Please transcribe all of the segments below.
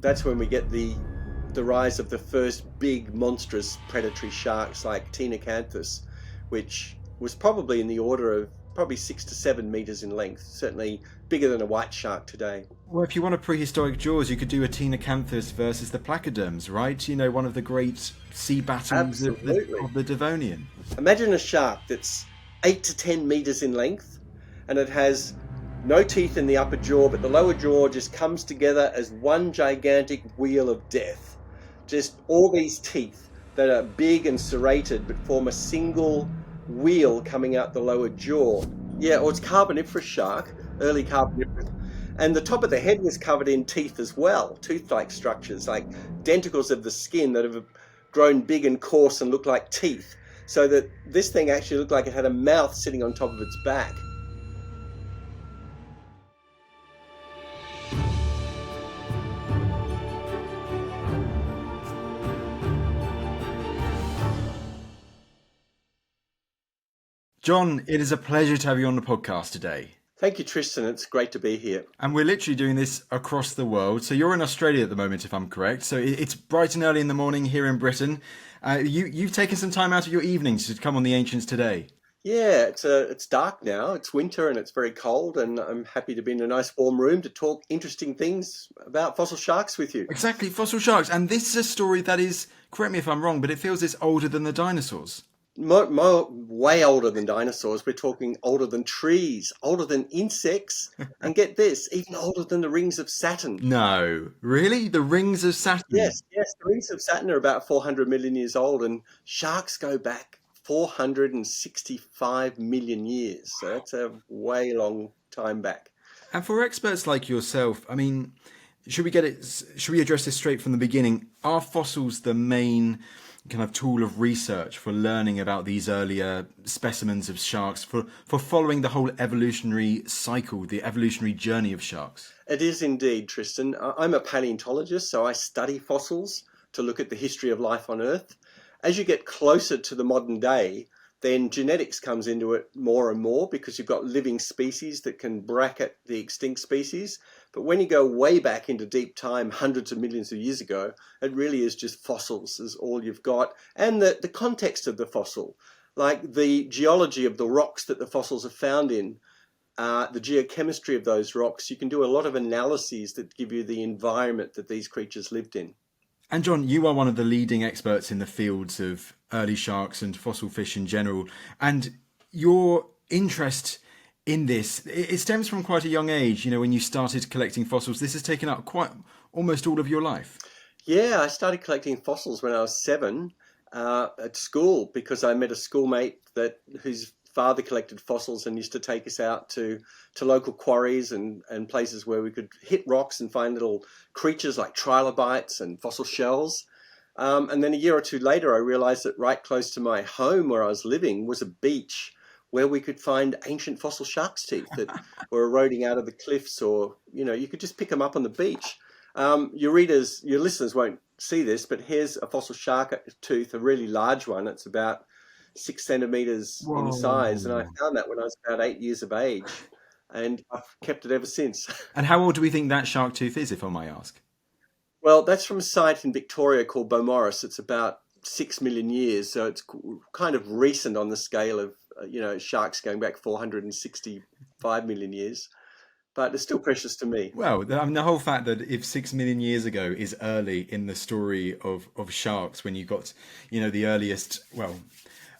That's when we get the rise of the first big monstrous predatory sharks like Tenacanthus, which was probably in the order of probably 6 to 7 meters in length, certainly bigger than a white shark today. Well, if you want a prehistoric Jaws, you could do a Tenacanthus versus the placoderms, right? You know, one of the great sea battles of Absolutely. the Devonian. Imagine a shark that's 8 to 10 meters in length, and it has no teeth in the upper jaw, but the lower jaw just comes together as one gigantic wheel of death. Just all these teeth that are big and serrated but form a single wheel coming out the lower jaw. Yeah, or it's Carboniferous shark, early Carboniferous. And the top of the head was covered in teeth as well, tooth-like structures, like denticles of the skin that have grown big and coarse and look like teeth. So that this thing actually looked like it had a mouth sitting on top of its back. John, it is a pleasure to have you on the podcast today. Thank you, Tristan. It's great to be here. And we're literally doing this across the world. So you're in Australia at the moment, if I'm correct. So it's bright and early in the morning here in Britain. You've taken some time out of your evenings to come on the Ancients today. Yeah, it's dark now. It's winter and it's very cold, and I'm happy to be in a nice warm room to talk interesting things about fossil sharks with you. Exactly, fossil sharks. And this is a story that is, correct me if I'm wrong, but it feels it's older than the dinosaurs. Way older than dinosaurs. We're talking older than trees, older than insects, and get this, even older than the rings of Saturn. No, really? The rings of Saturn? Yes, the rings of Saturn are about 400 million years old, and sharks go back 465 million years. So that's a way long time back. And for experts like yourself, I mean, should we address this straight from the beginning? Are fossils the main kind of tool of research for learning about these earlier specimens of sharks, for following the whole evolutionary cycle, the evolutionary journey of sharks? It is indeed, Tristan. I'm a paleontologist, so I study fossils to look at the history of life on Earth. As you get closer to the modern day, then genetics comes into it more and more, because you've got living species that can bracket the extinct species. But when you go way back into deep time, hundreds of millions of years ago, it really is just fossils is all you've got. And the context of the fossil, like the geology of the rocks that the fossils are found in, the geochemistry of those rocks. You can do a lot of analyses that give you the environment that these creatures lived in. And John, you are one of the leading experts in the fields of early sharks and fossil fish in general. And your interest in this, it stems from quite a young age. You know, when you started collecting fossils, this has taken up quite almost all of your life. Yeah, I started collecting fossils when I was 7 at school, because I met a schoolmate whose father collected fossils and used to take us out to local quarries and places where we could hit rocks and find little creatures like trilobites and fossil shells. And then a year or two later, I realized that right close to my home where I was living was a beach where we could find ancient fossil shark's teeth that were eroding out of the cliffs, or, you could just pick them up on the beach. Your listeners won't see this, but here's a fossil shark tooth, a really large one. It's about 6 centimeters in size, and I found that when I was about 8 years of age, and I've kept it ever since. And how old do we think that shark tooth is, if I may ask? Well, that's from a site in Victoria called Beaumaris. It's about 6 million years, so it's kind of recent on the scale of sharks going back 465 million years. But it's still precious to me. Well, I mean, the whole fact that if 6 million years ago is early in the story of sharks, when you've got, the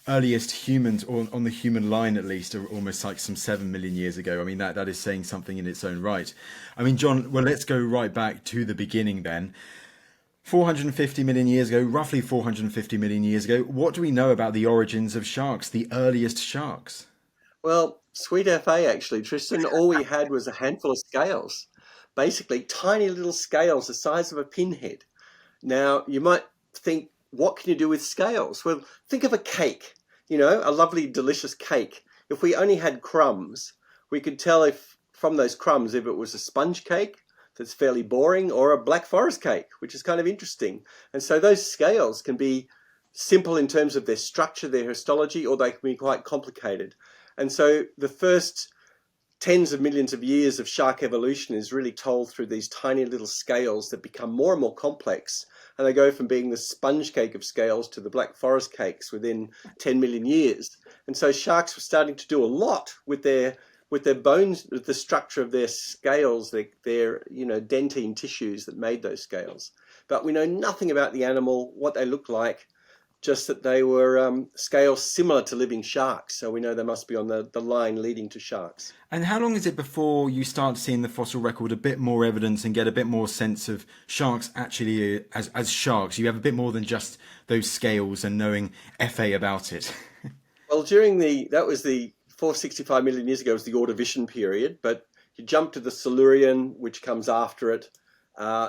earliest humans, or on the human line at least, are almost like some 7 million years ago. I mean, that is saying something in its own right. I mean, John, well, let's go right back to the beginning then. 450 million years ago, roughly 450 million years ago, what do we know about the origins of sharks, the earliest sharks? Well, sweet FA actually, Tristan. All we had was a handful of scales. Basically, tiny little scales the size of a pinhead. Now, you might think, what can you do with scales? Well, think of a cake, a lovely, delicious cake. If we only had crumbs, we could tell from those crumbs if it was a sponge cake that's fairly boring, or a Black Forest cake, which is kind of interesting. And so those scales can be simple in terms of their structure, their histology, or they can be quite complicated. And so the first tens of millions of years of shark evolution is really told through these tiny little scales that become more and more complex. And they go from being the sponge cake of scales to the black forest cakes within 10 million years. And so sharks were starting to do a lot with their bones, with the structure of their scales, their dentine tissues that made those scales. But we know nothing about the animal, what they look like, just that they were scales similar to living sharks. So we know they must be on the line leading to sharks. And how long is it before you start seeing the fossil record a bit more evidence and get a bit more sense of sharks actually as sharks? You have a bit more than just those scales and knowing FA about it. Well, that was the 465 million years ago was the Ordovician period, but you jump to the Silurian, which comes after it.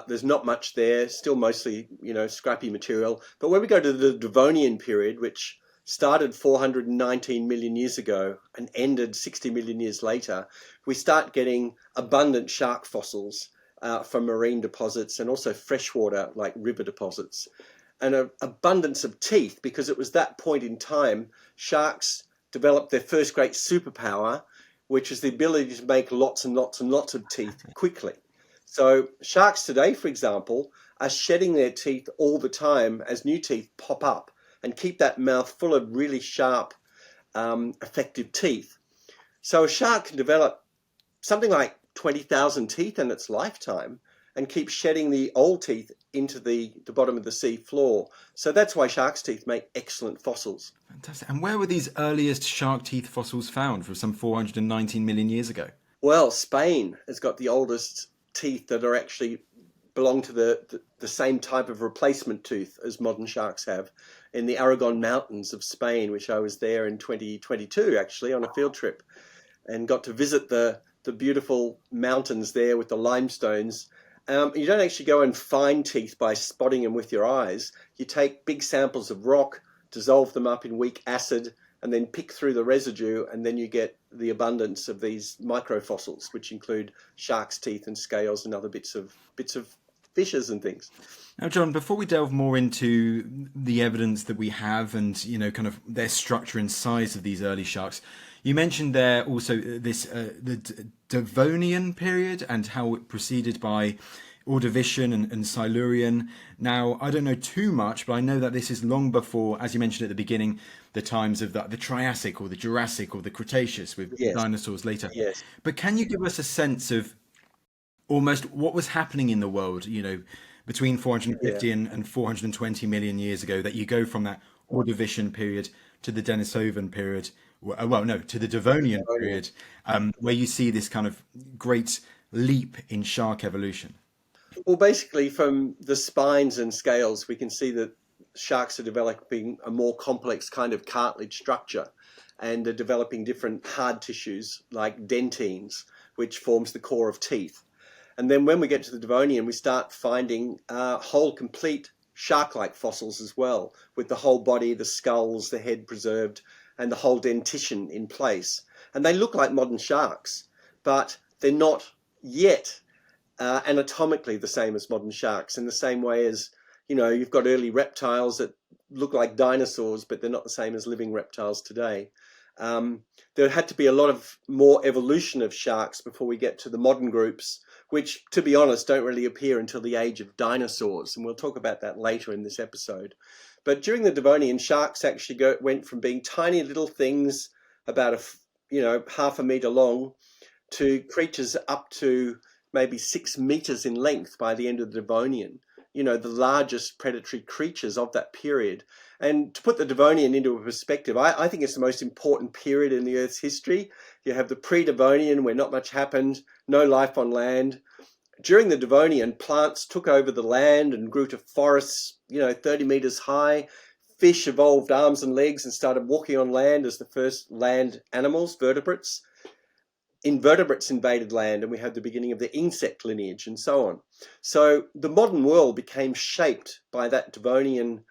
There's not much there, still mostly, scrappy material. But when we go to the Devonian period, which started 419 million years ago and ended 60 million years later, we start getting abundant shark fossils from marine deposits and also freshwater, like river deposits. And an abundance of teeth, because it was that point in time, sharks developed their first great superpower, which is the ability to make lots and lots and lots of teeth quickly. So sharks today, for example, are shedding their teeth all the time as new teeth pop up and keep that mouth full of really sharp, effective teeth. So a shark can develop something like 20,000 teeth in its lifetime and keep shedding the old teeth into the bottom of the sea floor. So that's why sharks' teeth make excellent fossils. Fantastic. And where were these earliest shark teeth fossils found from some 419 million years ago? Well, Spain has got the oldest teeth that are actually belong to the same type of replacement tooth as modern sharks have in the Aragon Mountains of Spain, which I was there in 2022 actually on a field trip and got to visit the beautiful mountains there with the limestones. You don't actually go and find teeth by spotting them with your eyes. You take big samples of rock, dissolve them up in weak acid, and then pick through the residue, and then you get the abundance of these microfossils, which include shark's teeth and scales and other bits of fishes and things. Now, John, before we delve more into the evidence that we have and, kind of their structure and size of these early sharks, you mentioned there also the Devonian period and how it proceeded by Ordovician and Silurian. Now, I don't know too much, but I know that this is long before, as you mentioned at the beginning, the times of the Triassic or the Jurassic or the Cretaceous with dinosaurs later. Yes. But can you give us a sense of almost what was happening in the world, between 450 and 420 million years ago, that you go from that Ordovician period to the Denisovan period, to the Devonian period, where you see this kind of great leap in shark evolution? Well, basically from the spines and scales, we can see that sharks are developing a more complex kind of cartilage structure and are developing different hard tissues like dentines, which forms the core of teeth. And then when we get to the Devonian, we start finding whole complete shark-like fossils as well, with the whole body, the skulls, the head preserved, and the whole dentition in place. And they look like modern sharks, but they're not yet anatomically the same as modern sharks, in the same way as, you've got early reptiles that look like dinosaurs, but they're not the same as living reptiles today. There had to be a lot of more evolution of sharks before we get to the modern groups, which, to be honest, don't really appear until the age of dinosaurs. And we'll talk about that later in this episode. But during the Devonian, sharks actually went from being tiny little things about half a meter long to creatures up to maybe 6 meters in length by the end of the Devonian, the largest predatory creatures of that period. And to put the Devonian into a perspective, I think it's the most important period in the Earth's history. You have the pre-Devonian, where not much happened, no life on land. During the Devonian, plants took over the land and grew to forests, 30 meters high. Fish evolved arms and legs and started walking on land as the first land animals, vertebrates. Invertebrates invaded land, and we had the beginning of the insect lineage and so on. So the modern world became shaped by that Devonian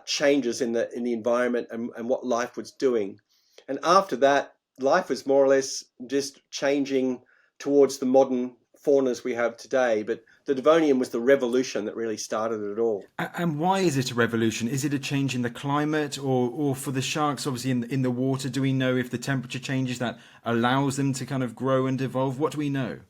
changes in the environment and what life was doing. And after that, life was more or less just changing towards the modern faunas we have today. But the Devonian was the revolution that really started it all. And why is it a revolution? Is it a change in the climate, or for the sharks, obviously in the water? Do we know if the temperature changes that allows them to kind of grow and evolve? What do we know?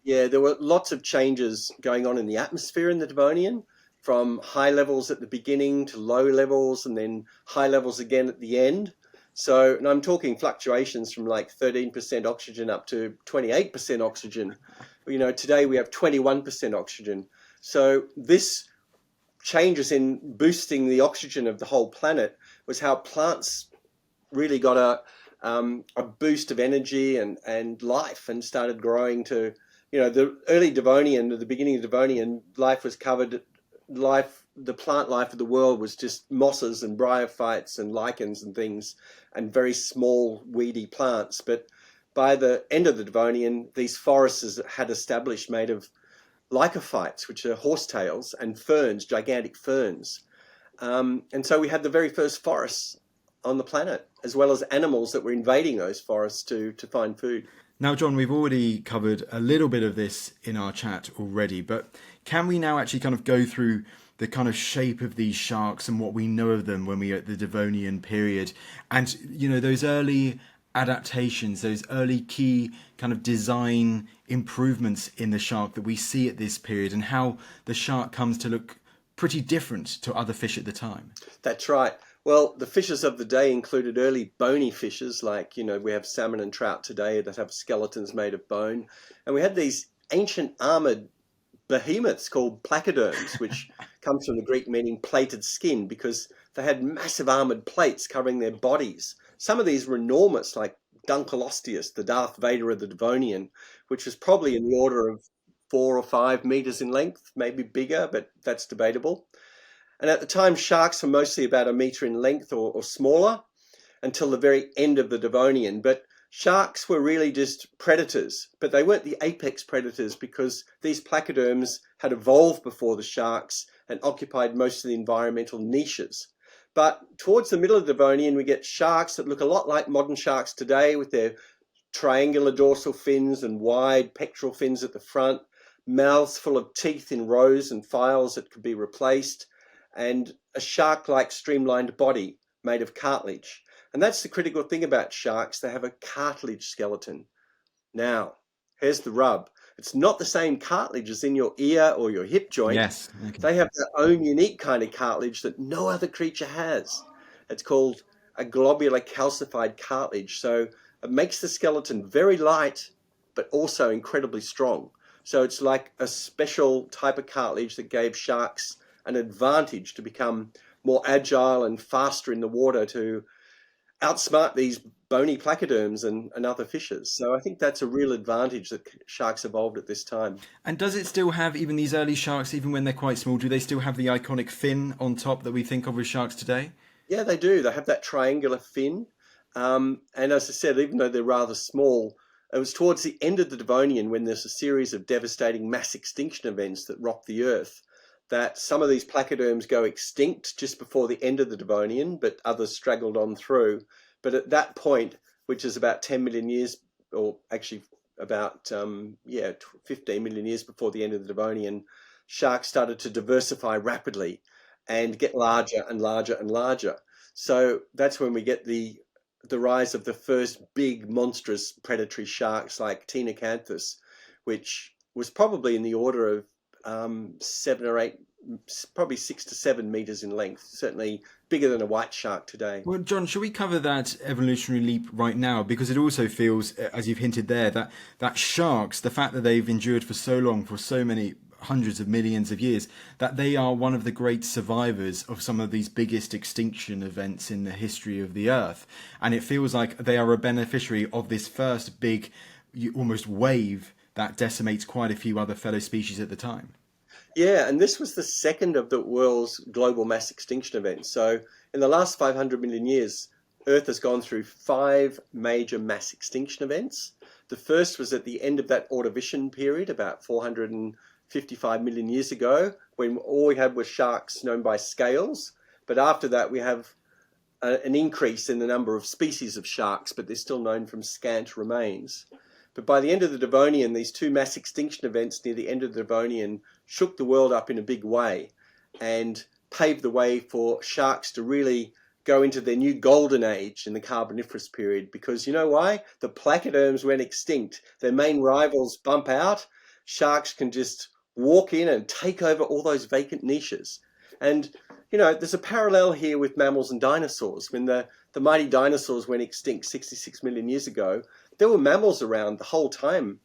Yeah, there were lots of changes going on in the atmosphere in the Devonian, from high levels at the beginning to low levels and then high levels again at the end. So, and I'm talking fluctuations from like 13% oxygen up to 28% oxygen. Today we have 21% oxygen. So this changes in boosting the oxygen of the whole planet was how plants really got a boost of energy and life and started growing to, the early Devonian, at the beginning of Devonian, life was covered, the plant life of the world was just mosses and bryophytes and lichens and things and very small weedy plants. But by the end of the Devonian, these forests had established made of lycophytes, which are horsetails, and ferns, gigantic ferns. And so we had the very first forests on the planet, as well as animals that were invading those forests to find food. Now, John, we've already covered a little bit of this in our chat already, but can we now actually kind of go through the kind of shape of these sharks and what we know of them when we are at the Devonian period? And, those early adaptations, those early key kind of design improvements in the shark that we see at this period, and how the shark comes to look pretty different to other fish at the time. That's right. Well, the fishes of the day included early bony fishes, like, we have salmon and trout today that have skeletons made of bone. And we had these ancient armoured behemoths called placoderms, which comes from the Greek meaning plated skin, because they had massive armoured plates covering their bodies. Some of these were enormous, like Dunkleosteus, the Darth Vader of the Devonian, which was probably in the order of 4 or 5 meters in length, maybe bigger, but that's debatable. And at the time, sharks were mostly about a meter in length or smaller until the very end of the Devonian. But sharks were really just predators, but they weren't the apex predators, because these placoderms had evolved before the sharks and occupied most of the environmental niches. But towards the middle of the Devonian, we get sharks that look a lot like modern sharks today, with their triangular dorsal fins and wide pectoral fins at the front, mouths full of teeth in rows and files that could be replaced, and a shark-like streamlined body made of cartilage. And that's the critical thing about sharks. They have a cartilage skeleton. Now, here's the rub. It's not the same cartilage as in your ear or your hip joint. Yes. Okay. They have their own unique kind of cartilage that no other creature has. It's called a globular calcified cartilage. So it makes the skeleton very light, but also incredibly strong. So it's like a special type of cartilage that gave sharks an advantage to become more agile and faster in the water, to outsmart these bony placoderms and other fishes. So I think that's a real advantage that sharks evolved at this time. And does it still have, even these early sharks, even when they're quite small, do they still have the iconic fin on top that we think of with sharks today? Yeah, they do. They have that triangular fin. And as I said, even though they're rather small, it was towards the end of the Devonian, when there's a series of devastating mass extinction events that rocked the Earth, that some of these placoderms go extinct just before the end of the Devonian, but others straggled on through. But at that point, which is about 10 million years, or actually about 15 million years before the end of the Devonian, sharks started to diversify rapidly and get larger and larger and larger. So that's when we get the rise of the first big monstrous predatory sharks like Tenacanthus, which was probably in the order of 7 or 8, probably 6 to 7 meters in length, certainly bigger than a white shark today. Well, John, should we cover that evolutionary leap right now? Because it also feels, as you've hinted there, that sharks, the fact that they've endured for so long, for so many hundreds of millions of years, that they are one of the great survivors of some of these biggest extinction events in the history of the Earth. And it feels like they are a beneficiary of this first big, almost wave that decimates quite a few other fellow species at the time. Yeah, and this was the second of the world's global mass extinction events. So in the last 500 million years, Earth has gone through 5 major mass extinction events. The first was at the end of that Ordovician period, about 455 million years ago, when all we had was sharks known by scales. But after that, we have an increase in the number of species of sharks, but they're still known from scant remains. But by the end of the Devonian, these two mass extinction events near the end of the Devonian shook the world up in a big way and paved the way for sharks to really go into their new golden age in the Carboniferous period. Because you know why? The placoderms went extinct. Their main rivals bump out. Sharks can just walk in and take over all those vacant niches. And, you know, there's a parallel here with mammals and dinosaurs. When the mighty dinosaurs went extinct 66 million years ago, there were mammals around the whole time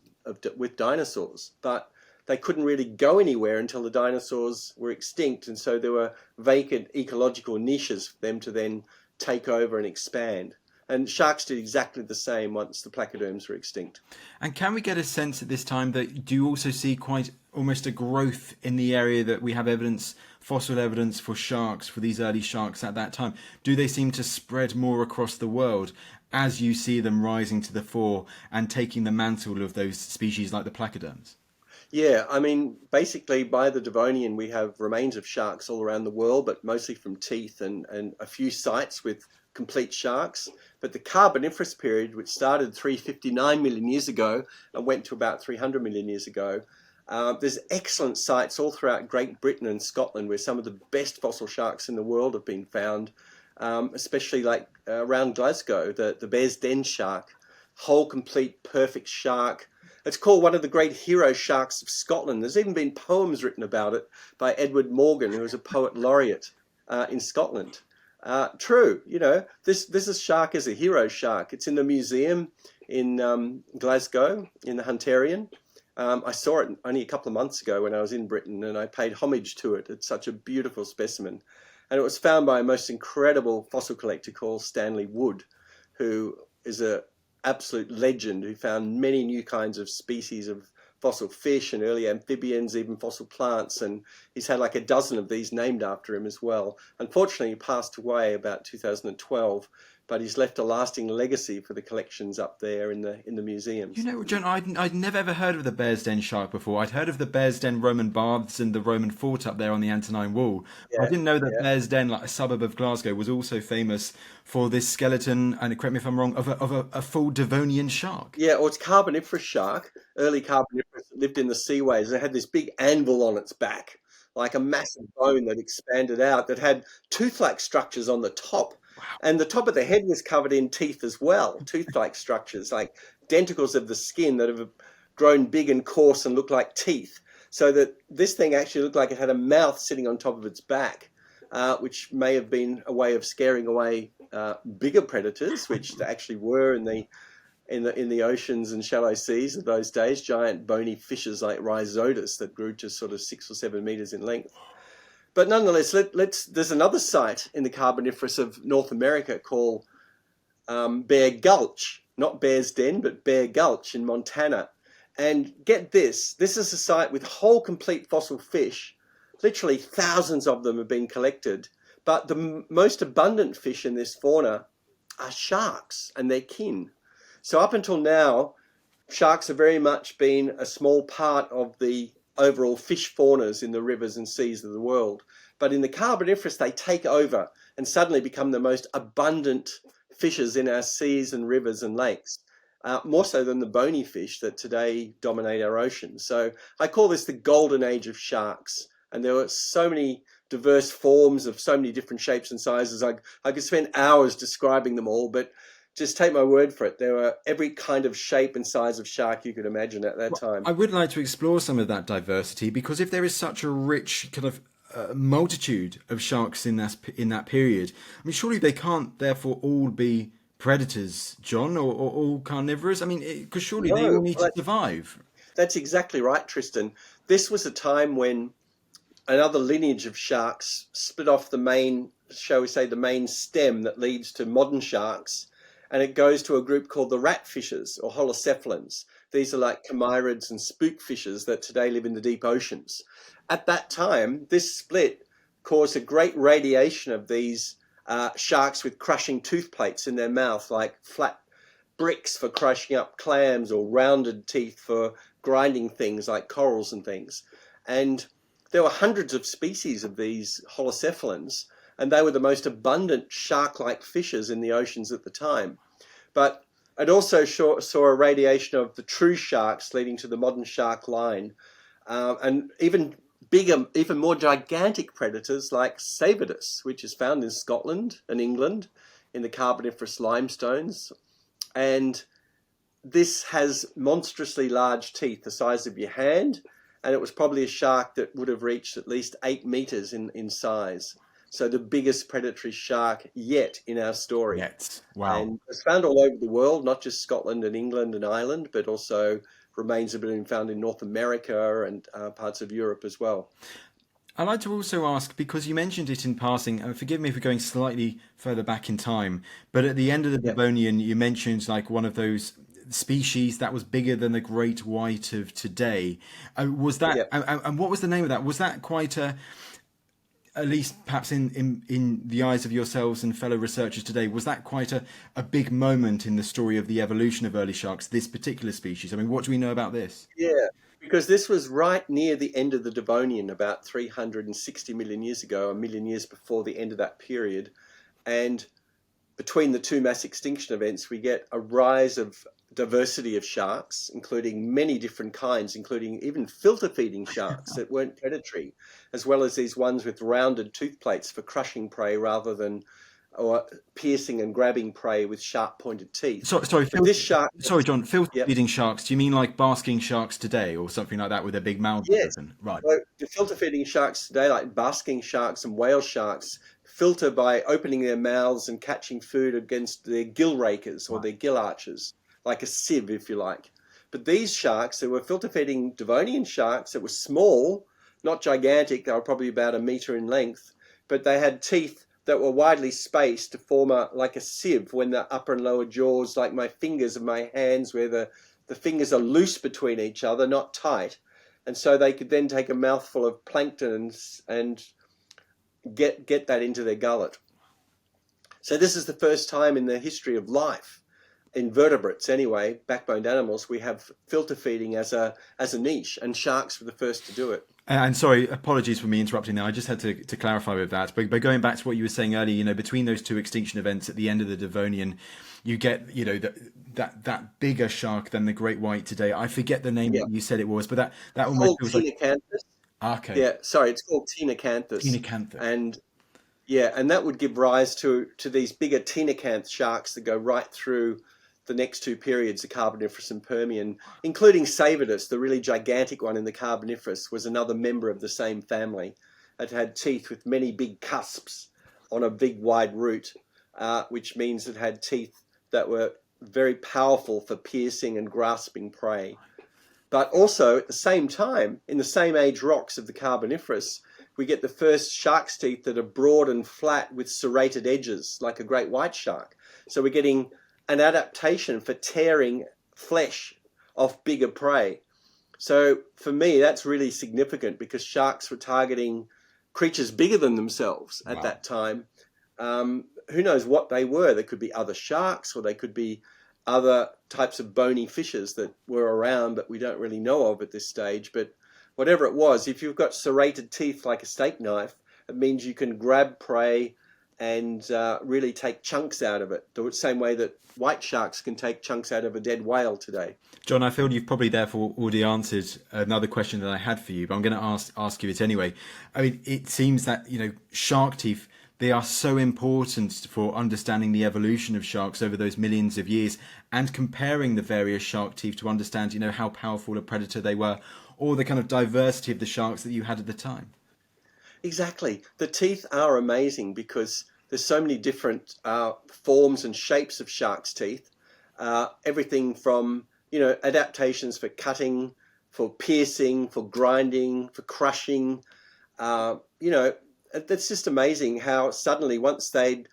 with dinosaurs, but they couldn't really go anywhere until the dinosaurs were extinct. And so there were vacant ecological niches for them to then take over and expand. And sharks did exactly the same once the placoderms were extinct. And can we get a sense at this time that do you also see quite almost a growth in the area that we have evidence, fossil evidence for sharks, for these early sharks at that time? Do they seem to spread more across the world as you see them rising to the fore and taking the mantle of those species like the placoderms? Yeah, I mean, basically by the Devonian, we have remains of sharks all around the world, but mostly from teeth and a few sites with complete sharks. But the Carboniferous period, which started 359 million years ago and went to about 300 million years ago, there's excellent sites all throughout Great Britain and Scotland where some of the best fossil sharks in the world have been found, especially like around Glasgow, the Bear's Den shark, whole, complete, perfect shark. It's called one of the great hero sharks of Scotland. There's even been poems written about it by Edward Morgan, who was a poet laureate in Scotland. True, you know, this shark is a hero shark. It's in the museum in Glasgow, in the Hunterian. I saw it only a couple of months ago when I was in Britain, and I paid homage to it. It's such a beautiful specimen. And it was found by a most incredible fossil collector called Stanley Wood, who is an absolute legend, who found many new kinds of species of fossil fish and early amphibians, even fossil plants. And he's had like a dozen of these named after him as well. Unfortunately, he passed away about 2012, but he's left a lasting legacy for the collections up there in the museums. You know, John, I'd never ever heard of the Bear's Den shark before. I'd heard of the Bear's Den Roman baths and the Roman fort up there on the Antonine Wall. Yeah, I didn't know that yeah. Bear's Den, like a suburb of Glasgow, was also famous for this skeleton, and correct me if I'm wrong, of a full Devonian shark. Yeah, or it's Carboniferous shark, early Carboniferous, that lived in the seaways. And it had this big anvil on its back, like a massive bone that expanded out, that had tooth-like structures on the top. And the top of the head was covered in teeth as well, tooth-like structures, like denticles of the skin that have grown big and coarse and look like teeth. So that this thing actually looked like it had a mouth sitting on top of its back, which may have been a way of scaring away bigger predators, which there actually were in the oceans and shallow seas of those days, giant bony fishes like Rhizodus that grew to sort of 6 or 7 meters in length. But nonetheless, there's another site in the Carboniferous of North America called Bear Gulch, not Bear's Den, but Bear Gulch in Montana. And get this is a site with whole complete fossil fish. Literally thousands of them have been collected. But the most abundant fish in this fauna are sharks and their kin. So up until now, sharks have very much been a small part of the overall fish faunas in the rivers and seas of the world. But in the Carboniferous, they take over and suddenly become the most abundant fishes in our seas and rivers and lakes, more so than the bony fish that today dominate our oceans. So I call this the golden age of sharks. And there were so many diverse forms of so many different shapes and sizes. I could spend hours describing them all, but just take my word for it. There were every kind of shape and size of shark you could imagine at that time. I would like to explore some of that diversity, because if there is such a rich kind of multitude of sharks in that period, I mean, surely they can't therefore all be predators, John, or all carnivorous. I mean, because surely they all need to survive. That's exactly right, Tristan. This was a time when another lineage of sharks split off the main, shall we say, the main stem that leads to modern sharks. And it goes to a group called the ratfishes or holocephalans. These are like chimerids and spookfishes that today live in the deep oceans. At that time, this split caused a great radiation of these sharks with crushing tooth plates in their mouth, like flat bricks for crushing up clams or rounded teeth for grinding things like corals and things. And there were hundreds of species of these holocephalans, and they were the most abundant shark-like fishes in the oceans at the time. But It also saw a radiation of the true sharks leading to the modern shark line, and even bigger, even more gigantic predators like Savidus, which is found in Scotland and England in the Carboniferous limestones. And this has monstrously large teeth the size of your hand, and it was probably a shark that would have reached at least 8 meters in size. So the biggest predatory shark yet in our story. Yet. Wow. And it's found all over the world, not just Scotland and England and Ireland, but also remains have been found in North America and parts of Europe as well. I'd like to also ask, because you mentioned it in passing, and forgive me for going slightly further back in time, but at the end of the Devonian, you mentioned like one of those species that was bigger than the great white of today. Was that, and what was the name of that? Was that quite at least perhaps in the eyes of yourselves and fellow researchers today, was that quite a big moment in the story of the evolution of early sharks, this particular species? I mean, what do we know about this? Yeah, because this was right near the end of the Devonian, about 360 million years ago, a million years before the end of that period. And between the two mass extinction events, we get a rise of diversity of sharks, including many different kinds, including even filter-feeding sharks that weren't predatory, as well as these ones with rounded tooth plates for crushing prey rather than or piercing and grabbing prey with sharp-pointed teeth. Sorry, John. Filter-feeding sharks. Do you mean like basking sharks today, or something like that, with their big mouths open? Right. So the filter-feeding sharks today, like basking sharks and whale sharks, filter by opening their mouths and catching food against their gill rakers or their gill arches, like a sieve, if you like. But these sharks, they were filter-feeding Devonian sharks that were small, not gigantic. They were probably about a meter in length, but they had teeth that were widely spaced to form like a sieve when the upper and lower jaws, like my fingers and my hands, where the fingers are loose between each other, not tight. And so they could then take a mouthful of plankton and get that into their gullet. So this is the first time in the history of life, invertebrates anyway, backboned animals, we have filter feeding as a niche, and sharks were the first to do it. And sorry, apologies for me interrupting there. I just had to clarify with that. But going back to what you were saying earlier, between those two extinction events at the end of the Devonian, you get, that bigger shark than the great white today. I forget the name that you said it was, but that almost feels like Tenacanthus. Okay. Yeah, sorry, it's called Tenacanthus. Tenacanthus. And that would give rise to these bigger Tenacanth sharks that go right through the next two periods, the Carboniferous and Permian, including Savidus, the really gigantic one in the Carboniferous, was another member of the same family. It had teeth with many big cusps on a big wide root, which means it had teeth that were very powerful for piercing and grasping prey. But also, at the same time, in the same age rocks of the Carboniferous, we get the first shark's teeth that are broad and flat with serrated edges, like a great white shark. So we're getting an adaptation for tearing flesh off bigger prey. So for me, that's really significant because sharks were targeting creatures bigger than themselves at that time. Who knows what they were? There could be other sharks, or they could be other types of bony fishes that were around that we don't really know of at this stage. But whatever it was, if you've got serrated teeth like a steak knife, it means you can grab prey and really take chunks out of it, the same way that white sharks can take chunks out of a dead whale today. John, I feel you've probably therefore already answered another question that I had for you, but I'm going to ask you it anyway. I mean, it seems that, shark teeth, they are so important for understanding the evolution of sharks over those millions of years and comparing the various shark teeth to understand, how powerful a predator they were, or the kind of diversity of the sharks that you had at the time. Exactly. The teeth are amazing because there's so many different forms and shapes of sharks' teeth. Everything from, adaptations for cutting, for piercing, for grinding, for crushing. It's just amazing how suddenly once they'd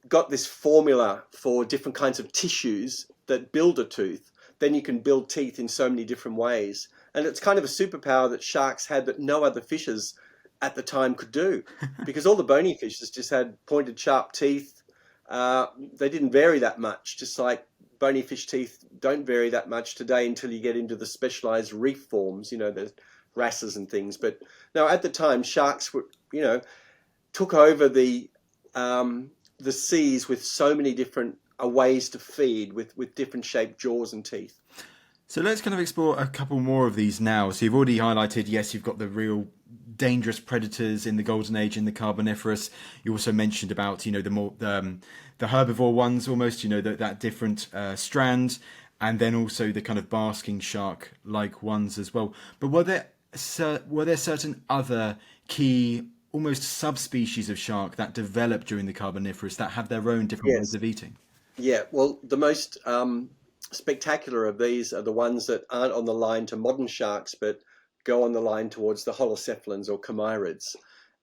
got this formula for different kinds of tissues that build a tooth, then you can build teeth in so many different ways. And it's kind of a superpower that sharks had that no other fishes at the time could do, because all the bony fishes just had pointed, sharp teeth. They didn't vary that much, just like bony fish teeth don't vary that much today until you get into the specialized reef forms, the wrasses and things. But no, at the time, sharks were, took over the seas with so many different ways to feed with different shaped jaws and teeth. So let's kind of explore a couple more of these now. So you've already highlighted, yes, you've got the real dangerous predators in the Golden Age in the Carboniferous. You also mentioned about, the more the herbivore ones, almost, that different strand, and then also the kind of basking shark-like ones as well. But were there certain other key, almost subspecies of shark that developed during the Carboniferous that have their own different ways Yes. of eating? Yeah. Well, the most spectacular of these are the ones that aren't on the line to modern sharks, but go on the line towards the holocephalans or chimerids.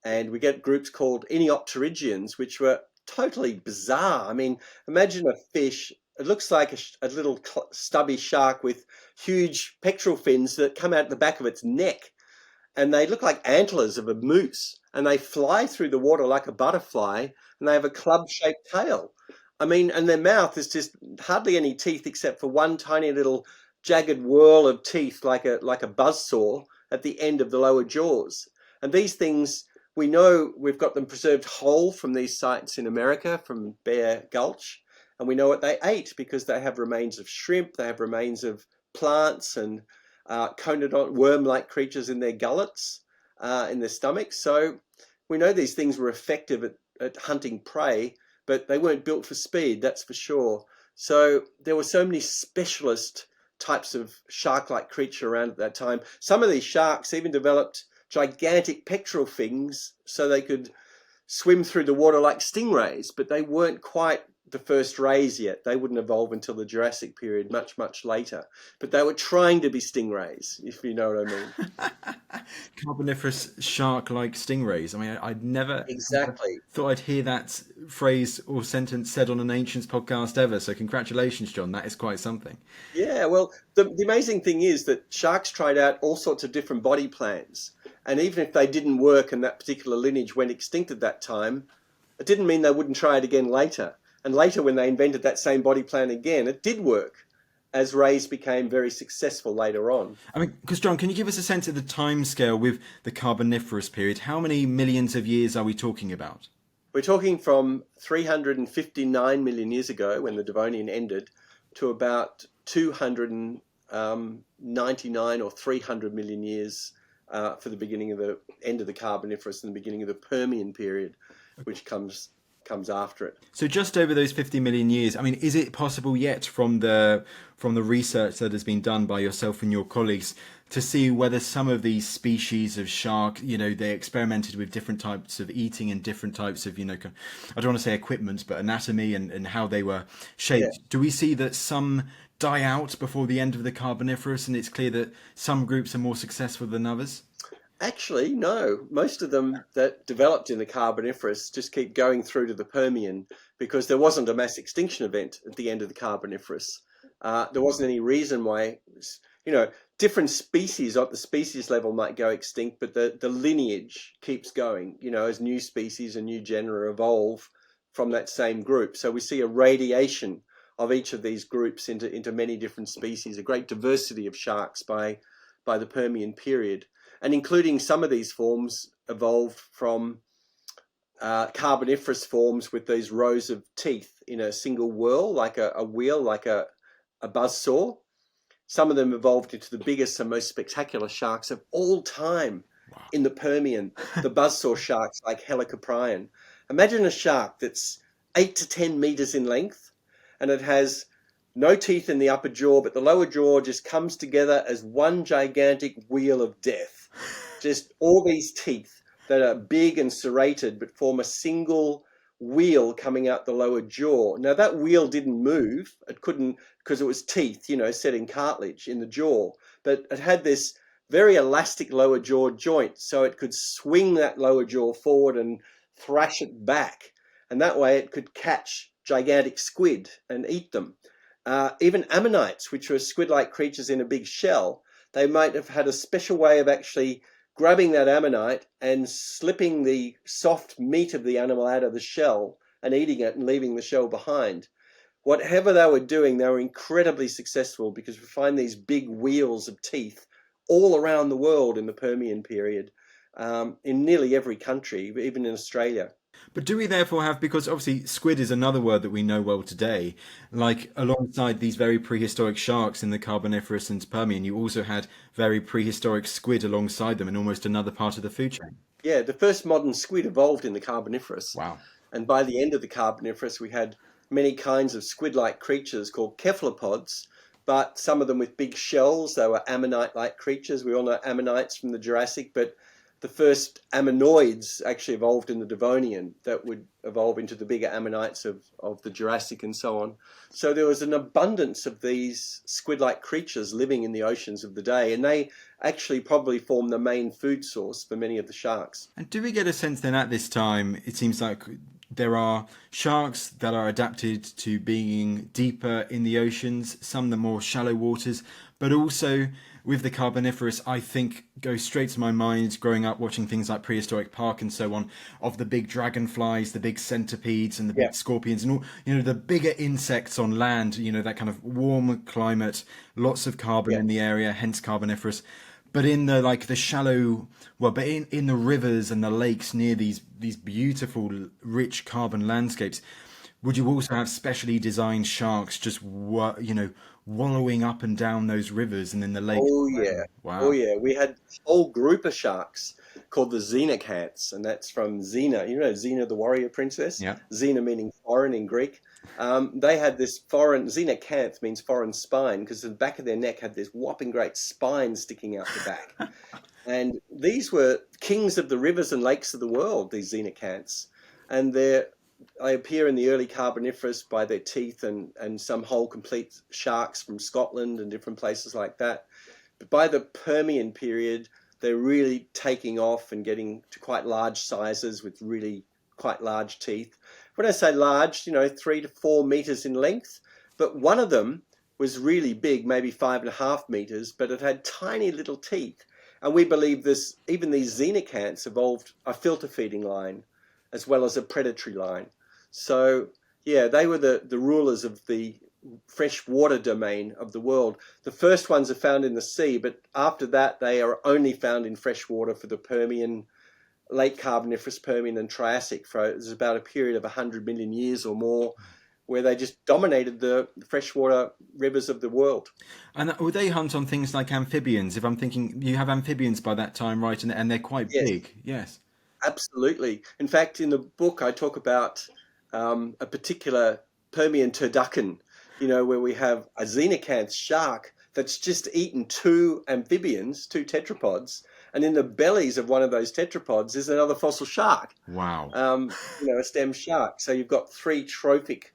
And we get groups called Iniopterygians, which were totally bizarre. I mean, imagine a fish. It looks like a little stubby shark with huge pectoral fins that come out the back of its neck. And they look like antlers of a moose. And they fly through the water like a butterfly. And they have a club-shaped tail. I mean, and their mouth is just hardly any teeth except for one tiny little jagged whorl of teeth, like a buzzsaw at the end of the lower jaws. And these things, we know we've got them preserved whole from these sites in America, from Bear Gulch, and we know what they ate because they have remains of shrimp, they have remains of plants and conodont worm-like creatures in their gullets, in their stomachs. So we know these things were effective at hunting prey, but they weren't built for speed, that's for sure. So there were so many specialist types of shark-like creature around at that time. Some of these sharks even developed gigantic pectoral fins so they could swim through the water like stingrays, but they weren't quite the first rays yet. They wouldn't evolve until the Jurassic period, much, much later. But they were trying to be stingrays, if you know what I mean. Carboniferous shark-like stingrays. I mean, I'd never Exactly. thought I'd hear that phrase or sentence said on an Ancients podcast ever. So congratulations, John. That is quite something. Yeah, well, the amazing thing is that sharks tried out all sorts of different body plans. And even if they didn't work and that particular lineage went extinct at that time, it didn't mean they wouldn't try it again later. And later, when they invented that same body plan again, it did work, as rays became very successful later on. I mean, because John, can you give us a sense of the time scale with the Carboniferous period? How many millions of years are we talking about? We're talking from 359 million years ago, when the Devonian ended, to about 299 or 300 million years for the beginning of the end of the Carboniferous and the beginning of the Permian period, which comes after it. So just over those 50 million years, I mean, is it possible yet from the research that has been done by yourself and your colleagues to see whether some of these species of shark, they experimented with different types of eating and different types of, I don't want to say equipment, but anatomy and how they were shaped? Yeah. Do we see that some die out before the end of the Carboniferous and it's clear that some groups are more successful than others? Actually, no. Most of them that developed in the Carboniferous just keep going through to the Permian because there wasn't a mass extinction event at the end of the Carboniferous. There wasn't any reason why, different species at the species level might go extinct, but the lineage keeps going, as new species and new genera evolve from that same group. So we see a radiation of each of these groups into many different species, a great diversity of sharks by the Permian period. And including some of these forms evolved from Carboniferous forms with these rows of teeth in a single whorl, like a wheel, like a buzzsaw. Some of them evolved into the biggest and most spectacular sharks of all time in the Permian, the buzzsaw sharks like Helicoprion. Imagine a shark that's 8 to 10 meters in length, and it has no teeth in the upper jaw, but the lower jaw just comes together as one gigantic wheel of death. Just all these teeth that are big and serrated, but form a single wheel coming out the lower jaw. Now, that wheel didn't move. It couldn't, because it was teeth, set in cartilage in the jaw. But it had this very elastic lower jaw joint, so it could swing that lower jaw forward and thrash it back. And that way it could catch gigantic squid and eat them. Even ammonites, which were squid-like creatures in a big shell, they might have had a special way of actually grabbing that ammonite and slipping the soft meat of the animal out of the shell and eating it and leaving the shell behind. Whatever they were doing, they were incredibly successful because we find these big wheels of teeth all around the world in the Permian period, in nearly every country, even in Australia. But do we therefore have, because obviously squid is another word that we know well today, like alongside these very prehistoric sharks in the Carboniferous and Permian, you also had very prehistoric squid alongside them in almost another part of the food chain. Yeah, the first modern squid evolved in the Carboniferous. Wow. And by the end of the Carboniferous, we had many kinds of squid-like creatures called cephalopods, but some of them with big shells. They were ammonite-like creatures. We all know ammonites from the Jurassic, but the first ammonoids actually evolved in the Devonian that would evolve into the bigger ammonites of the Jurassic and so on. So there was an abundance of these squid-like creatures living in the oceans of the day, and they actually probably form the main food source for many of the sharks. And do we get a sense then at this time, it seems like there are sharks that are adapted to being deeper in the oceans, some the more shallow waters, but also with the Carboniferous, I think goes straight to my mind growing up watching things like Prehistoric Park and so on, of the big dragonflies, the big centipedes and the big scorpions and all, the bigger insects on land, that kind of warm climate, lots of carbon in the area, hence Carboniferous. But in the shallow, but in the rivers and the lakes near these beautiful, rich carbon landscapes, would you also have specially designed sharks just wallowing up and down those rivers and in the lakes? Oh yeah. Oh Wow. yeah. We had a whole group of sharks called the Xenacanths, and that's from Xena. You know Xena the warrior princess? Yeah. Xena meaning foreign in Greek. They had this foreign, Xenacanth means foreign spine, because the back of their neck had this whopping great spine sticking out the back. And these were kings of the rivers and lakes of the world, these Xenacanths. And they appear in the early Carboniferous by their teeth and some whole complete sharks from Scotland and different places like that. But by the Permian period, they're really taking off and getting to quite large sizes with really quite large teeth. When I say large, 3 to 4 meters in length, but one of them was really big, maybe 5.5 meters, but it had tiny little teeth. And we believe even these Xenacanths evolved a filter feeding line as well as a predatory line. So yeah, they were the rulers of the freshwater domain of the world. The first ones are found in the sea, but after that they are only found in freshwater for the Permian, late Carboniferous, Permian and Triassic. There's about a period of 100 million years or more where they just dominated the freshwater rivers of the world. And would they hunt on things like amphibians? If I'm thinking, you have amphibians by that time, right? And they're quite Yes, big. Yes. absolutely. In fact, in the book, I talk about a particular Permian turducken, where we have a Xenacanth shark that's just eaten 2 amphibians, 2 tetrapods, and in the bellies of one of those tetrapods is another fossil shark. Wow. A stem shark. So you've got 3 trophic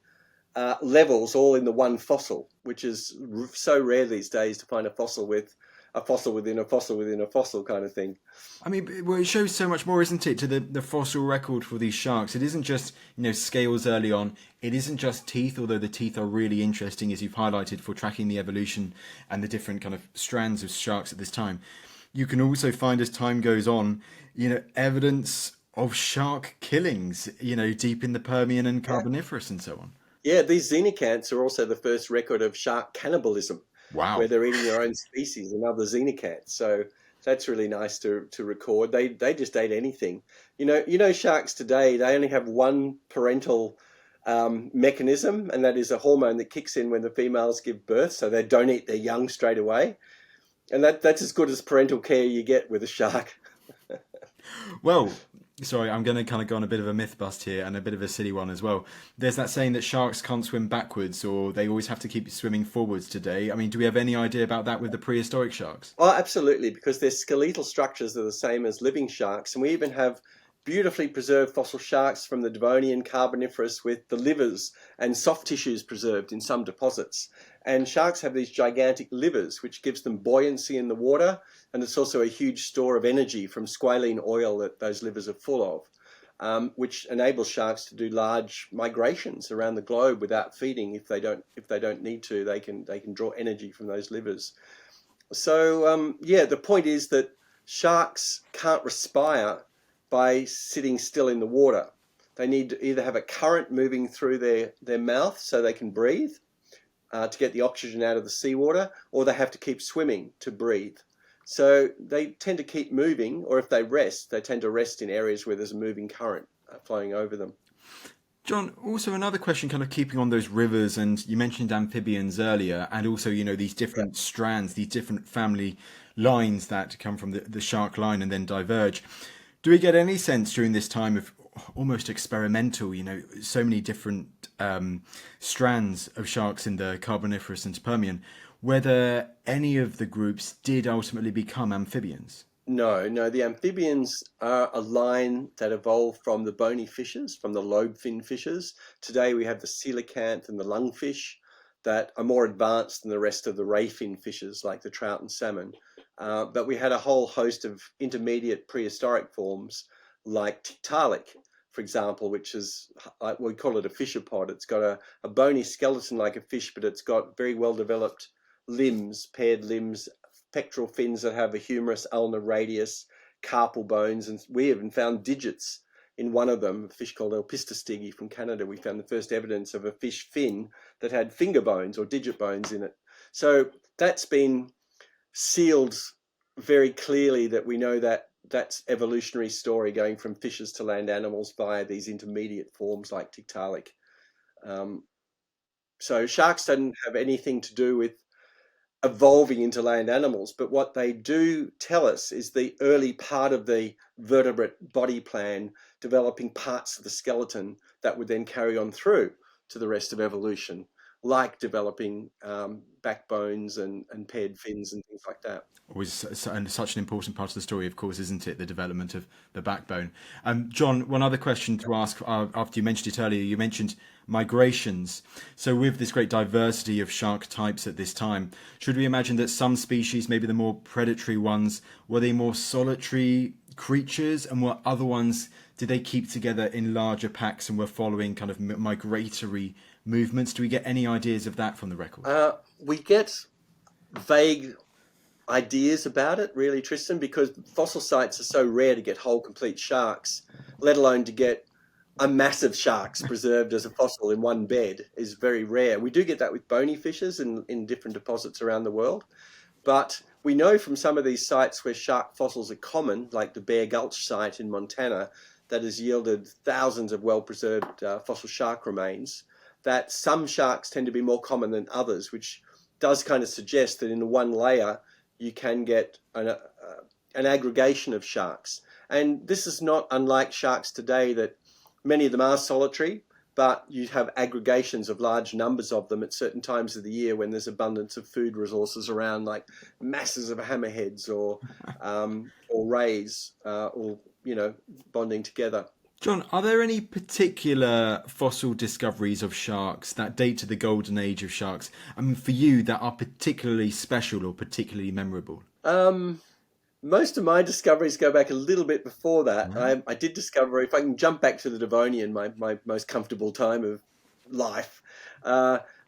levels all in the one fossil, which is so rare these days to find a fossil with a fossil within a fossil within a fossil kind of thing. I mean, well, it shows so much more, isn't it, to the fossil record for these sharks. It isn't just, scales early on. It isn't just teeth, although the teeth are really interesting, as you've highlighted, for tracking the evolution and the different kind of strands of sharks at this time. You can also find, as time goes on, evidence of shark killings, deep in the Permian and Carboniferous and so on. Yeah, these Xenacanths are also the first record of shark cannibalism, Wow. where they're eating their own species, another Xenacanth. So that's really nice to record. They just ate anything. Sharks today, they only have one parental mechanism, and that is a hormone that kicks in when the females give birth, so they don't eat their young straight away. And that's as good as parental care you get with a shark. Well, sorry, I'm going to kind of go on a bit of a myth bust here and a bit of a silly one as well. There's that saying that sharks can't swim backwards or they always have to keep swimming forwards today. I mean, do we have any idea about that with the prehistoric sharks? Oh, absolutely, because their skeletal structures are the same as living sharks. And we even have beautifully preserved fossil sharks from the Devonian Carboniferous with the livers and soft tissues preserved in some deposits. And sharks have these gigantic livers, which gives them buoyancy in the water. And it's also a huge store of energy from squalene oil that those livers are full of, which enables sharks to do large migrations around the globe without feeding. If they don't need to, they can draw energy from those livers. So the point is that sharks can't respire by sitting still in the water. They need to either have a current moving through their mouth so they can breathe to get the oxygen out of the seawater, or they have to keep swimming to breathe. So they tend to keep moving, or if they rest, they tend to rest in areas where there's a moving current. flowing over them. John, also another question kind of keeping on those rivers, and you mentioned amphibians earlier, and also, these different strands, these different family lines that come from the shark line and then diverge. Do we get any sense during this time of almost experimental, so many different strands of sharks in the Carboniferous and Permian, whether any of the groups did ultimately become amphibians? No, the amphibians are a line that evolved from the bony fishes, from the lobe-fin fishes. Today we have the coelacanth and the lungfish that are more advanced than the rest of the ray-fin fishes like the trout and salmon. But we had a whole host of intermediate prehistoric forms like Tiktaalik, for example, which is, we call it a fishapod. It's got a bony skeleton like a fish, but it's got very well-developed limbs, paired limbs, pectoral fins that have a humerus, ulnar radius, carpal bones, and we even found digits in one of them, a fish called Elpistostigi from Canada. We found the first evidence of a fish fin that had finger bones or digit bones in it. So that's been sealed very clearly, that we know that that's evolutionary story going from fishes to land animals via these intermediate forms like Tiktaalik. So sharks don't have anything to do with evolving into land animals, but what they do tell us is the early part of the vertebrate body plan developing parts of the skeleton that would then carry on through to the rest of evolution, like developing backbones and paired fins and things like that. Always such an important part of the story, of course, isn't it? The development of the backbone. John, one other question to ask after you mentioned it earlier, you mentioned migrations. So with this great diversity of shark types at this time, should we imagine that some species, maybe the more predatory ones, were they more solitary creatures, and were other ones, did they keep together in larger packs and were following kind of migratory movements? Do we get any ideas of that from the record? We get vague ideas about it, really, Tristan, because fossil sites are so rare to get whole complete sharks, let alone to get a massive sharks preserved as a fossil in one bed is very rare. We do get that with bony fishes in different deposits around the world, but we know from some of these sites where shark fossils are common, like the Bear Gulch site in Montana, that has yielded thousands of well-preserved fossil shark remains, that some sharks tend to be more common than others, which does kind of suggest that in one layer you can get an aggregation of sharks. And this is not unlike sharks today, that many of them are solitary, but you have aggregations of large numbers of them at certain times of the year when there's abundance of food resources around, like masses of hammerheads or rays, or bonding together. John, are there any particular fossil discoveries of sharks that date to the golden age of sharks? I mean, for you, that are particularly special or particularly memorable? Most of my discoveries go back a little bit before that. Right. I did discover, if I can jump back to the Devonian, my most comfortable time of life,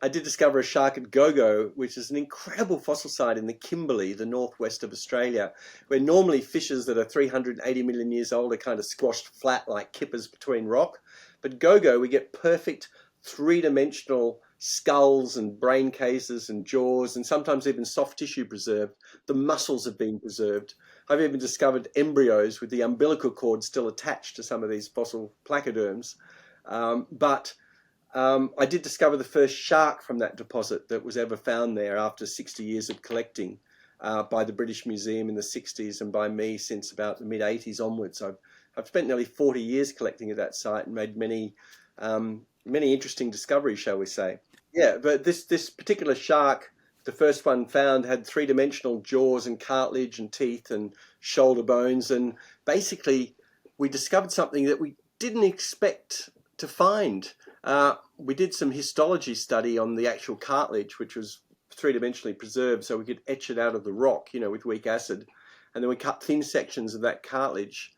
I did discover a shark at Gogo, which is an incredible fossil site in the Kimberley, the northwest of Australia, where normally fishes that are 380 million years old are kind of squashed flat like kippers between rock. But Gogo, we get perfect three-dimensional skulls and brain cases and jaws, and sometimes even soft tissue preserved. The muscles have been preserved. I've even discovered embryos with the umbilical cord still attached to some of these fossil placoderms. But I did discover the first shark from that deposit that was ever found there after 60 years of collecting by the British Museum in the 60s, and by me since about the mid-80s onwards. I've spent nearly 40 years collecting at that site and made many interesting discoveries, shall we say. Yeah, but this particular shark, the first one found, had three-dimensional jaws and cartilage and teeth and shoulder bones, and basically we discovered something that we didn't expect to find. We did some histology study on the actual cartilage, which was three-dimensionally preserved, so we could etch it out of the rock, with weak acid, and then we cut thin sections of that cartilage,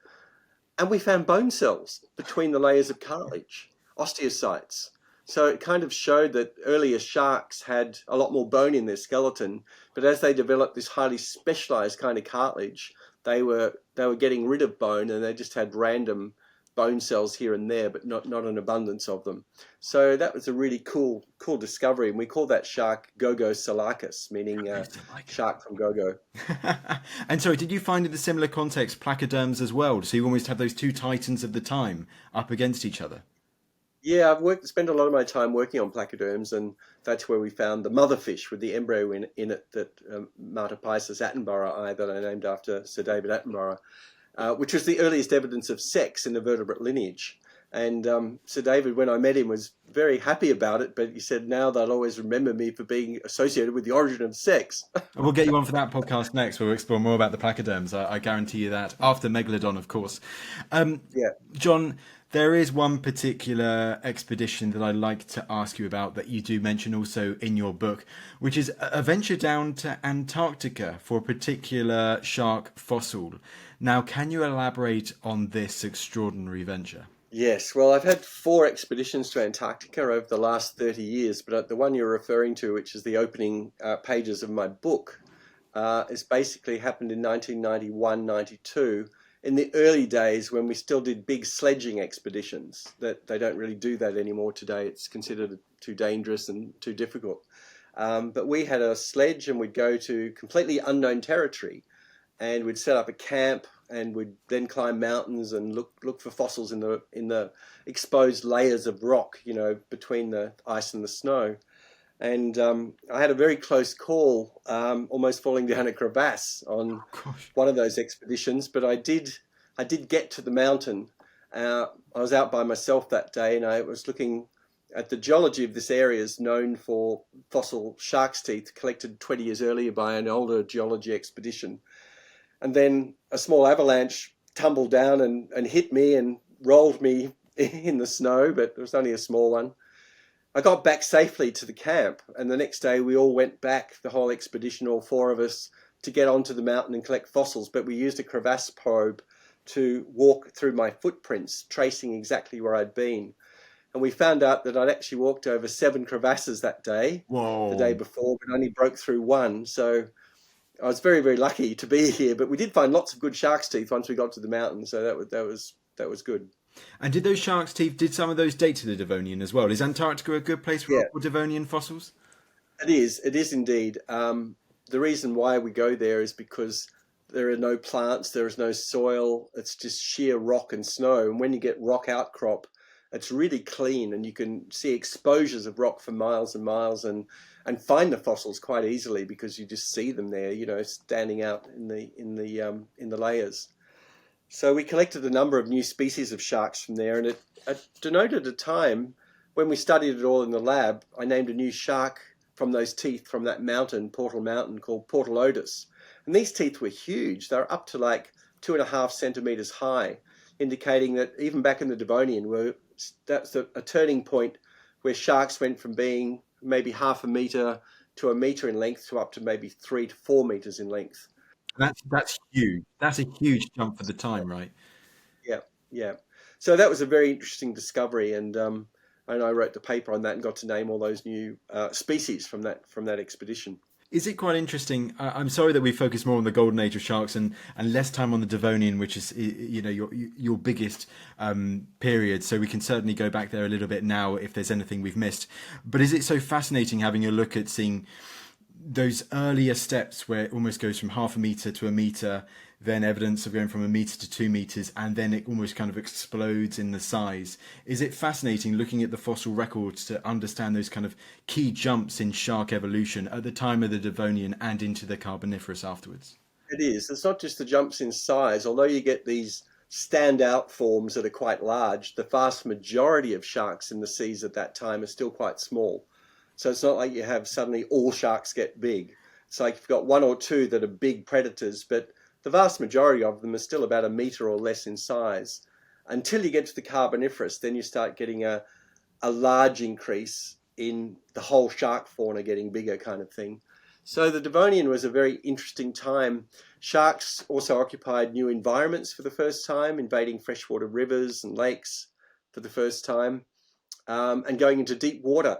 and we found bone cells between the layers of cartilage, osteocytes. So it kind of showed that earlier sharks had a lot more bone in their skeleton, but as they developed this highly specialized kind of cartilage, they were getting rid of bone, and they just had random bone cells here and there, but not an abundance of them. So that was a really cool discovery, and we call that shark Gogoselachus, meaning shark from Gogo. And sorry, did you find in a similar context placoderms as well? So you almost have those two titans of the time up against each other. Yeah, I've spent a lot of my time working on placoderms, and that's where we found the mother fish with the embryo in it, that Martopiesis attenborough, that I named after Sir David Attenborough, which was the earliest evidence of sex in the vertebrate lineage. And Sir David, when I met him, was very happy about it, but he said now they'll always remember me for being associated with the origin of sex. We'll get you on for that podcast next, where we'll explore more about the placoderms. I guarantee you that, after Megalodon, of course. Yeah. John, there is one particular expedition that I'd like to ask you about that you do mention also in your book, which is a venture down to Antarctica for a particular shark fossil. Now, can you elaborate on this extraordinary venture? Yes, well, I've had 4 expeditions to Antarctica over the last 30 years, but the one you're referring to, which is the opening pages of my book, is basically happened in 1991, 92, in the early days when we still did big sledging expeditions. That they don't really do that anymore today. It's considered too dangerous and too difficult. But we had a sledge, and we'd go to completely unknown territory, and we'd set up a camp, and we'd then climb mountains and look for fossils in the exposed layers of rock, between the ice and the snow. And I had a very close call, almost falling down a crevasse on one of those expeditions. But I did get to the mountain. I was out by myself that day, and I was looking at the geology of this area is known for fossil shark's teeth collected 20 years earlier by an older geology expedition. And then a small avalanche tumbled down and hit me and rolled me in the snow, but it was only a small one. I got back safely to the camp, and the next day we all went back, the whole expedition, all 4 of us, to get onto the mountain and collect fossils. But we used a crevasse probe to walk through my footprints, tracing exactly where I'd been. And we found out that I'd actually walked over 7 crevasses that day. Whoa. The day before, but only broke through one. So I was very, very lucky to be here. But we did find lots of good shark's teeth once we got to the mountain, so that was good. And did those shark's teeth, did some of those date to the Devonian as well? Is Antarctica a good place for Devonian fossils? It is indeed. The reason why we go there is because there are no plants, there is no soil, it's just sheer rock and snow. And when you get rock outcrop, it's really clean, and you can see exposures of rock for miles and miles, and find the fossils quite easily because you just see them there, standing out in the layers. So we collected a number of new species of sharks from there, and it denoted a time when we studied it all in the lab. I named a new shark from those teeth from that mountain, Portal Mountain, called Portalodus. And these teeth were huge. They were up to like 2.5 centimeters high, indicating that even back in the Devonian, that's a turning point where sharks went from being maybe half a meter to a meter in length to up to maybe 3 to 4 meters in length. That's huge. That's a huge jump for the time, right? Yeah. So that was a very interesting discovery, and I wrote the paper on that and got to name all those new species from that expedition. Is it quite interesting? I'm sorry that we focus more on the golden age of sharks and less time on the Devonian, which is your biggest period. So we can certainly go back there a little bit now if there's anything we've missed. But is it so fascinating having a look at seeing those earlier steps where it almost goes from half a meter to a meter, then evidence of going from a meter to 2 meters, and then it almost kind of explodes in the size? Is it fascinating looking at the fossil records to understand those kind of key jumps in shark evolution at the time of the Devonian and into the Carboniferous afterwards? It is. It's not just the jumps in size. Although you get these standout forms that are quite large, the vast majority of sharks in the seas at that time are still quite small. So it's not like you have suddenly all sharks get big. It's like you've got 1 or 2 that are big predators, but the vast majority of them are still about a meter or less in size. Until you get to the Carboniferous, then you start getting a large increase in the whole shark fauna getting bigger kind of thing. So the Devonian was a very interesting time. Sharks also occupied new environments for the first time, invading freshwater rivers and lakes for the first time, and going into deep water.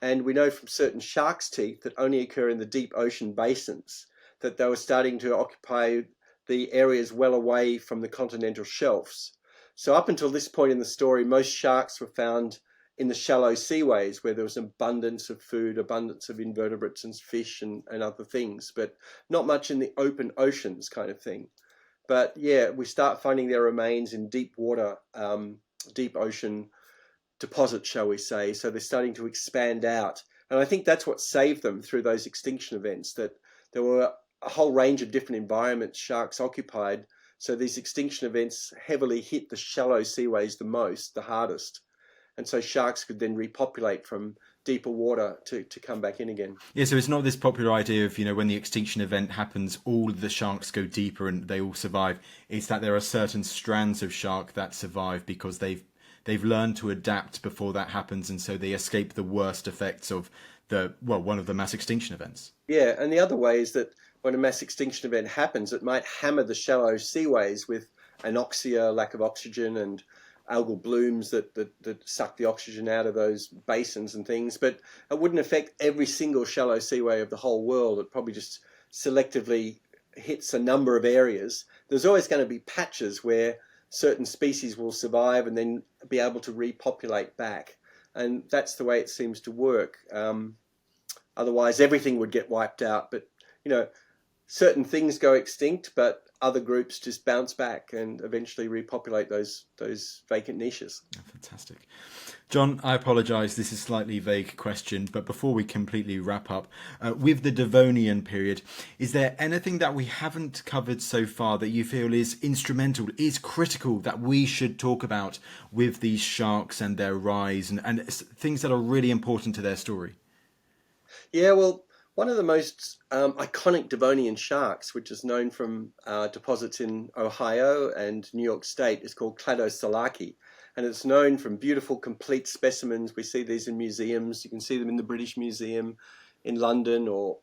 And we know from certain shark's teeth that only occur in the deep ocean basins that they were starting to occupy the areas well away from the continental shelves. So up until this point in the story, most sharks were found in the shallow seaways where there was abundance of food, abundance of invertebrates and fish and other things, but not much in the open oceans kind of thing. But yeah, we start finding their remains in deep water, deep ocean deposits, shall we say. So they're starting to expand out. And I think that's what saved them through those extinction events, that there were a whole range of different environments sharks occupied. So these extinction events heavily hit the shallow seaways the most, the hardest. And so sharks could then repopulate from deeper water to come back in again. Yeah, so it's not this popular idea of, when the extinction event happens, all of the sharks go deeper and they all survive. It's that there are certain strands of shark that survive because they've learned to adapt before that happens, and so they escape the worst effects of one of the mass extinction events. Yeah, and the other way is that when a mass extinction event happens, it might hammer the shallow seaways with anoxia, lack of oxygen, and algal blooms that suck the oxygen out of those basins and things, but it wouldn't affect every single shallow seaway of the whole world. It probably just selectively hits a number of areas. There's always going to be patches where certain species will survive and then be able to repopulate back. And that's the way it seems to work. Otherwise, everything would get wiped out. But, certain things go extinct, but other groups just bounce back and eventually repopulate those vacant niches. Oh, fantastic. John, I apologise, this is a slightly vague question, but before we completely wrap up, with the Devonian period, is there anything that we haven't covered so far that you feel is instrumental, is critical, that we should talk about with these sharks and their rise and things that are really important to their story? Yeah, well, one of the most iconic Devonian sharks, which is known from deposits in Ohio and New York State, is called Gogoselachus. And it's known from beautiful, complete specimens. We see these in museums. You can see them in the British Museum in London, or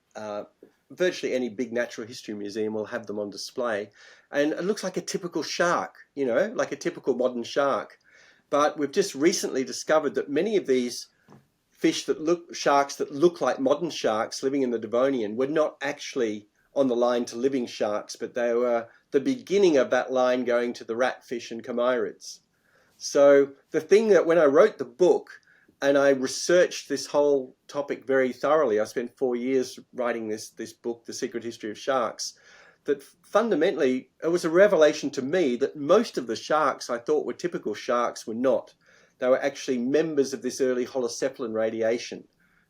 virtually any big natural history museum will have them on display. And it looks like a typical shark, like a typical modern shark. But we've just recently discovered that many of these sharks that look like modern sharks living in the Devonian were not actually on the line to living sharks, but they were the beginning of that line going to the ratfish and chimerids. So the thing that when I wrote the book and I researched this whole topic very thoroughly, I spent 4 years writing this book, The Secret History of Sharks, that fundamentally it was a revelation to me that most of the sharks I thought were typical sharks were not. They were actually members of this early holocephalan radiation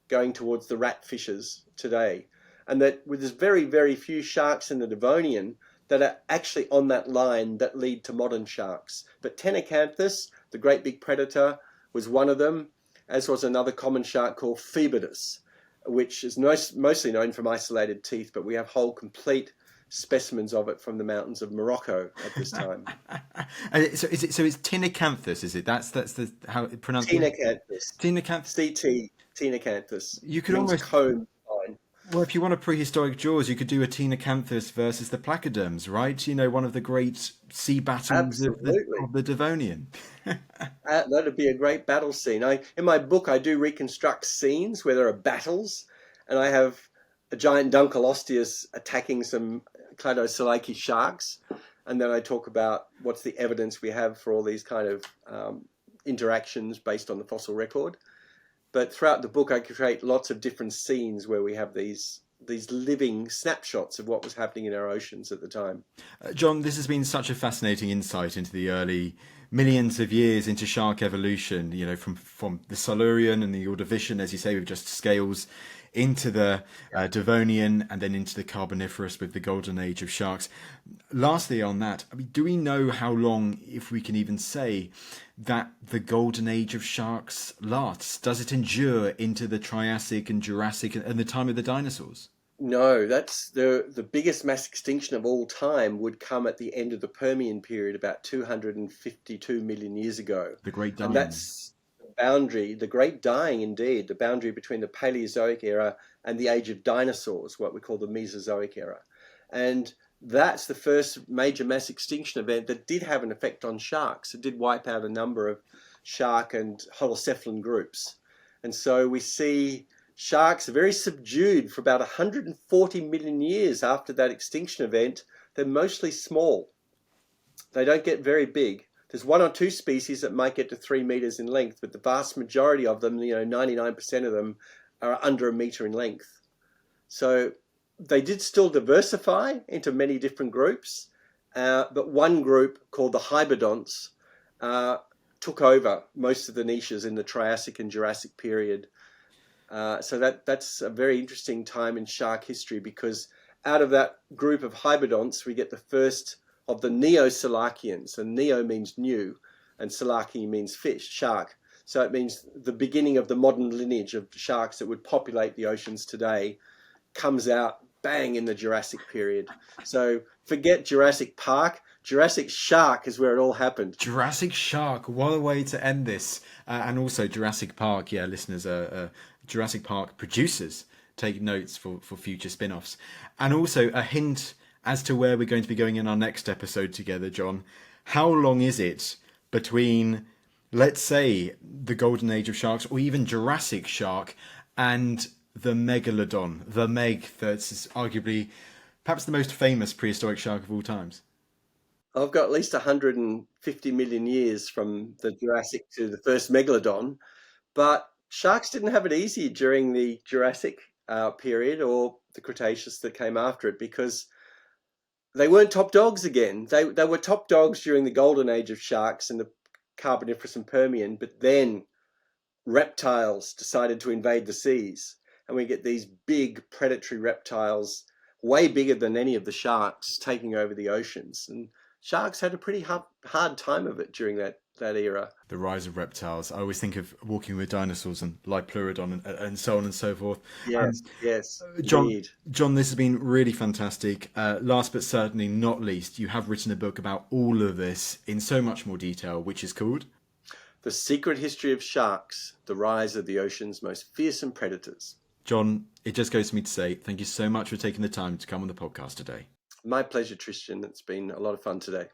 going towards the ratfishes today. And that with there's very, very few sharks in the Devonian that are actually on that line that lead to modern sharks. But Tenacanthus, the great big predator, was one of them, as was another common shark called Phoebodus, which is mostly known from isolated teeth, but we have whole complete specimens of it from the mountains of Morocco at this time. So it's Tenacanthus, is it? That's the how it pronounced. Tenacanthus. CT Tenacanthus. You could almost comb. Well, if you want a prehistoric Jaws, you could do a Tenacanthus versus the placoderms, right? One of the great sea battles of the Devonian. That'd be a great battle scene. In my book, I do reconstruct scenes where there are battles, and I have a giant Dunkleosteus attacking some Gogoselachus sharks, and then I talk about what's the evidence we have for all these kind of interactions based on the fossil record. But throughout the book, I create lots of different scenes where we have these living snapshots of what was happening in our oceans at the time. John, this has been such a fascinating insight into the early millions of years into shark evolution, from the Silurian and the Ordovician, as you say, with just scales, into the Devonian, and then into the Carboniferous with the golden age of sharks. Lastly on that, do we know how long, if we can even say, that the golden age of sharks lasts? Does it endure into the Triassic and Jurassic and the time of the dinosaurs? No, that's the biggest mass extinction of all time would come at the end of the Permian period, about 252 million years ago. The Great Dying. And that's boundary, the great dying indeed, the boundary between the Paleozoic era and the age of dinosaurs, what we call the Mesozoic era. And that's the first major mass extinction event that did have an effect on sharks. It did wipe out a number of shark and holocephalan groups. And so we see sharks are very subdued for about 140 million years after that extinction event. They're mostly small. They don't get very big. There's one or two species that might get to 3 meters in length, but the vast majority of them, 99% of them, are under a meter in length. So they did still diversify into many different groups, but one group called the hybodonts took over most of the niches in the Triassic and Jurassic period. So that's a very interesting time in shark history, because out of that group of hybodonts, we get the first of the Neo-Selachians, and Neo means new, and Selachii means fish, shark. So it means the beginning of the modern lineage of sharks that would populate the oceans today comes out bang in the Jurassic period. So forget Jurassic Park. Jurassic Shark is where it all happened. Jurassic Shark, what a way to end this. And also Jurassic Park, yeah, listeners, Jurassic Park producers, take notes for future spin-offs. And also a hint as to where we're going to be going in our next episode together, John. How long is it between, let's say, the golden age of sharks, or even Jurassic Shark, and the Megalodon, the Meg, that's arguably perhaps the most famous prehistoric shark of all times? I've got at least 150 million years from the Jurassic to the first Megalodon, but sharks didn't have it easy during the Jurassic period or the Cretaceous that came after it, because they weren't top dogs again. They were top dogs during the golden age of sharks in the Carboniferous and Permian, but then reptiles decided to invade the seas, and we get these big predatory reptiles, way bigger than any of the sharks, taking over the oceans. And sharks had a pretty hard time of it during that era. The rise of reptiles. I always think of Walking with Dinosaurs and Pleurodon and so on and so forth. Yes, John, indeed. John, this has been really fantastic. Last but certainly not least, you have written a book about all of this in so much more detail, which is called The Secret History of Sharks, the Rise of the Ocean's Most Fearsome Predators. John, it just goes to me to say thank you so much for taking the time to come on the podcast today. My pleasure, Tristan. It's been a lot of fun today.